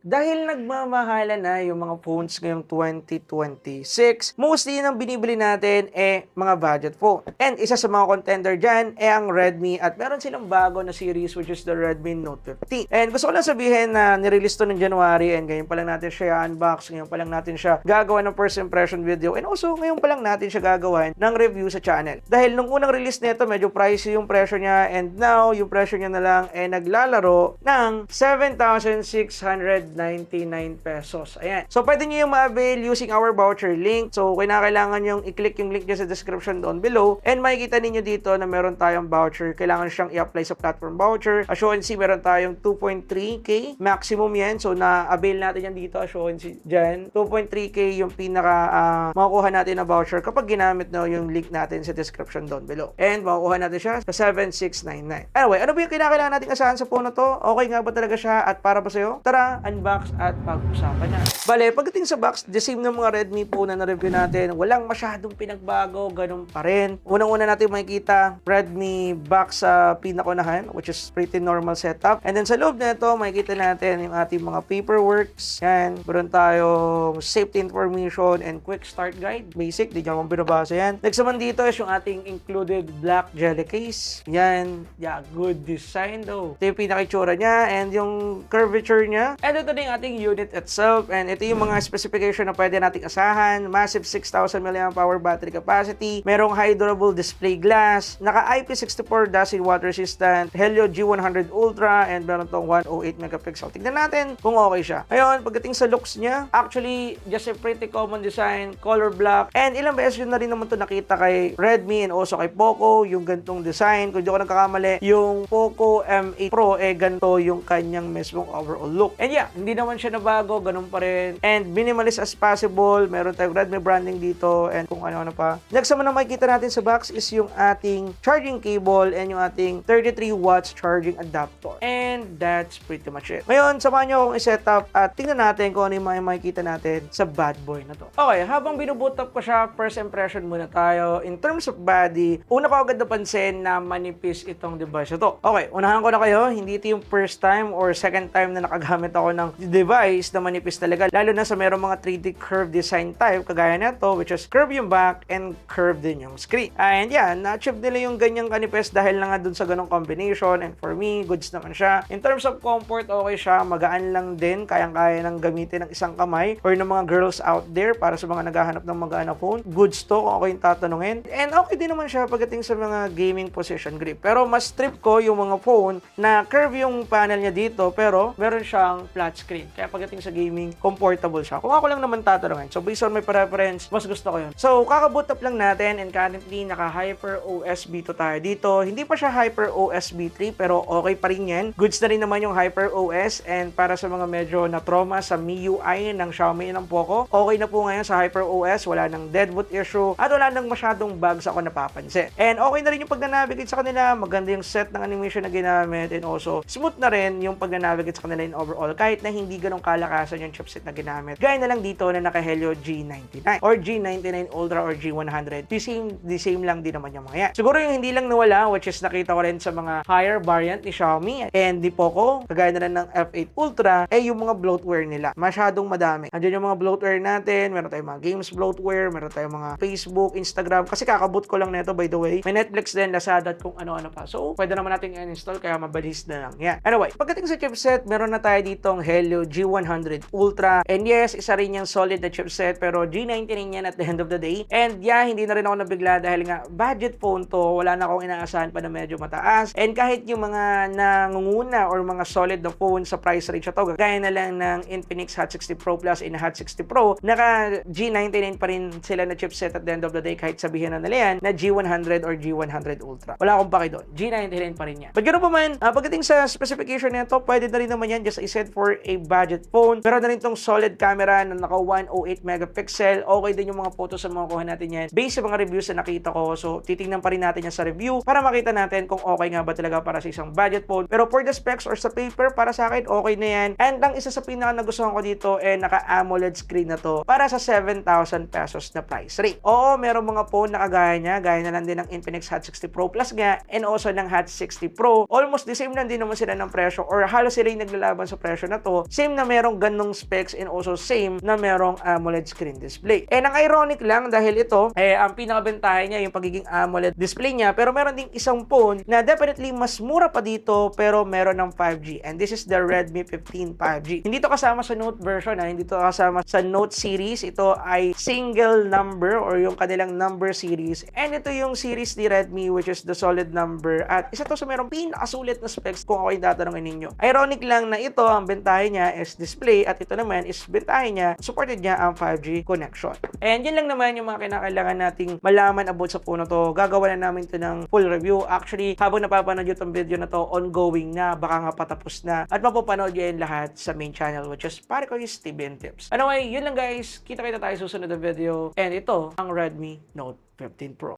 Dahil nagmamahala na yung mga phones ngayong 2026, mostly nang binibili natin mga budget phone. And isa sa mga contender dyan ang Redmi at meron silang bago na series which is the Redmi Note 15. And gusto ko lang sabihin na nirelease to ng January and ngayon pa lang natin siya unbox, ngayon pa lang natin siya gagawa ng first impression video and also ngayon pa lang natin siya gagawa ng review sa channel. Dahil nung unang release nito medyo pricey yung presyo niya and now yung presyo niya na lang naglalaro ng 7,699 pesos. Ayan. So, pwede nyo yung ma-avail using our voucher link. So, kailangan yung i-click yung link dyan sa description down below. And makikita ninyo dito na meron tayong voucher. Kailangan siyang i-apply sa platform voucher. As you can see, meron tayong 2.3K maximum yan. So, na-avail natin yan dito. As you can see dyan. 2.3K yung makukuha natin na voucher kapag ginamit na yung link natin sa description down below. And makukuha natin siya sa 7,699. Anyway, ano ba yung kailangan natin asahan sa phone na to? Okay nga ba talaga siya at para ba sa'yo? Tara, unbox at pag-usapan na. Bale, pagdating sa box, the same ng mga Redmi phone na na-review natin, walang masyadong pinagbago, ganun pa rin. Unang-una natin makikita, Redmi box sa pinakunahan, which is pretty normal setup. And then sa loob na ito, makikita natin yung ating mga paperworks. Yan, meron tayong safety information and quick start guide. Basic, di nyo naman binabasa yan. Next naman dito is yung ating included black jelly case. Yan, yeah, good design though. Ito yung pinaka-itsura niya and yung curvature niya. And ito na yung ating unit itself. And ito yung mga specification na pwede nating asahan. Massive 6,000 mAh battery capacity. Merong high durable display glass. Naka IP64 dust water resistant. Helio G100 Ultra. And meron tong 108 megapixel. Tignan natin kung okay siya. Ngayon, pagdating sa looks niya, actually, just a pretty common design. Color black. And ilang beses yun na rin naman ito nakita kay Redmi and also kay Poco. Yung gantong design. Kung di ko nagkakamali, yung Poco M8 Pro, ganito yung kanyang mismong overall look. And yeah, hindi naman siya nabago, ganun pa rin. And minimalist as possible. Meron tayong Redmi branding dito and kung ano-ano pa. Next naman na makikita natin sa box is yung ating charging cable and yung ating 33 watts charging adapter. And that's pretty much it. Ngayon, samahan nyo akong i-set up at tingnan natin kung ano yung makikita natin sa bad boy na to. Okay, habang binuboot up ko siya, first impression muna tayo. In terms of body, una ko agad napansin na manipis itong device na to. Okay, unahan ko na kayo, hindi ito yung first time or second time na nakagamit ako ng device na manipis talaga. Lalo na sa merong mga 3D curve design type, kagaya na to, which is curve yung back and curve din yung screen. And yeah, na-achieve nila yung ganyang kanipis dahil na nga dun sa ganong combination. And for me, goods naman siya. In terms of comfort, okay siya. Magaan lang din. Kayang-kaya nang gamitin ng isang kamay or ng mga girls out there para sa mga naghahanap ng magaan na phone. Goods to kung ako yung tatanungin. And okay din naman siya pagdating sa mga gaming position grip. Pero mas trip ko yung mga phone na curve yung panel niya dito pero meron siyang flat screen. Kaya pagdating sa gaming, comfortable siya. Kung ako lang naman tatanungin. So based on my preference, mas gusto ko yun. So kakaboot up lang natin and currently naka Hyper OS B2 tayo dito. Hindi pa siya Hyper OS B3 pero okay pa rin yan. Goods na rin naman yung Hyper OS and para sa mga medyo na trauma sa MIUI ng Xiaomi ng Poco, okay na po ngayon sa Hyper OS. Wala nang deadboot issue at wala nang masyadong bugs ako napapansin. And okay na rin yung pag-navigate sa kanila. Maganda yung set ng animation na ginamit and also smooth na rin yung pag-navigate sa kanila in overall kahit na hindi ganong kalakasan yung chipset na ginamit. Gaya na lang dito na naka Helio G99 or G99 Ultra or G100. The same lang din naman yung mga yan. Siguro yung hindi lang nawala, which is nakita ko rin sa mga higher variant ni Xiaomi and ni Poco, kagaya na lang ng F8 Ultra, yung mga bloatware nila. Masyadong madami. Andiyan yung mga bloatware natin, meron tayong mga games bloatware, meron tayong mga Facebook, Instagram, kasi kakaboot ko lang nito by the way. May Netflix din, Lazada at kung ano-ano pa. So, pwede naman natin i-install kaya mabilis na lang yan. Anyway, pagdating sa chipset, meron na tayo ditong Helio G100 Ultra. And yes, isa rin yung solid na chipset pero G99 yan at the end of the day. And yeah, hindi na rin ako nabigla dahil nga budget phone to, wala na akong inaasahan pa na medyo mataas. And kahit yung mga nangunguna or mga solid na phone sa price range na to, gaya na lang ng Infinix Hot 60 Pro Plus and Hot 60 Pro, naka G99 pa rin sila na chipset at the end of the day kahit sabihin na nila yan na G100 or G100 Ultra. Wala akong paki doon. G99 pa rin yan. But ganoon pa man, pagdating sa specification nito, pwede na rin naman yan just I said for a budget phone. Pero na rin tong solid camera na naka 108 megapixel. Okay din yung mga photos sa mga kuha natin yan. Based sa mga reviews na nakita ko. So, titingnan pa rin natin yan sa review para makita natin kung okay nga ba talaga para sa isang budget phone. Pero for the specs or sa paper, para sa akin, okay na yan. And ang isa sa pinaka nagustuhan ko dito, naka AMOLED screen na to para sa 7,000 pesos na price range. Oo, merong mga phone na kagaya niya. Gaya na lang din ng Infinix Hot 60 Pro Plus nga and also ng Hot 60 Pro. Almost the same lang din naman sila ng presyo or halos sila yung naglalaban sa presyo na to. to, same na merong ganong specs and also same na merong AMOLED screen display. And ang ironic lang dahil ito, ang pinakabentahe niya yung pagiging AMOLED display niya, pero meron ding isang phone na definitely mas mura pa dito pero meron ng 5G. And this is the Redmi 15 5G. Hindi to kasama sa Note version, hindi to kasama sa Note series. Ito ay single number or yung kanilang number series. And ito yung series ni Redmi which is the solid number. At isa to sa merong pinakasulit na specs kung ako yung tatanungin ninyo. Ironic lang na ito, ang bentahe niya is display at ito naman is bentahe niya, supported niya ang 5G connection. And yun lang naman yung mga kinakailangan nating malaman about sa phone na to. Gagawa na namin ito ng full review. Actually, habang napapanood yung itong video na to, ongoing na, baka nga patapos na. At mapapanood yun lahat sa main channel which is pare ko yung Steven Tips. Anyway, yun lang guys. Kita-kita tayo susunod na video. And ito, ang Redmi Note 15 Pro.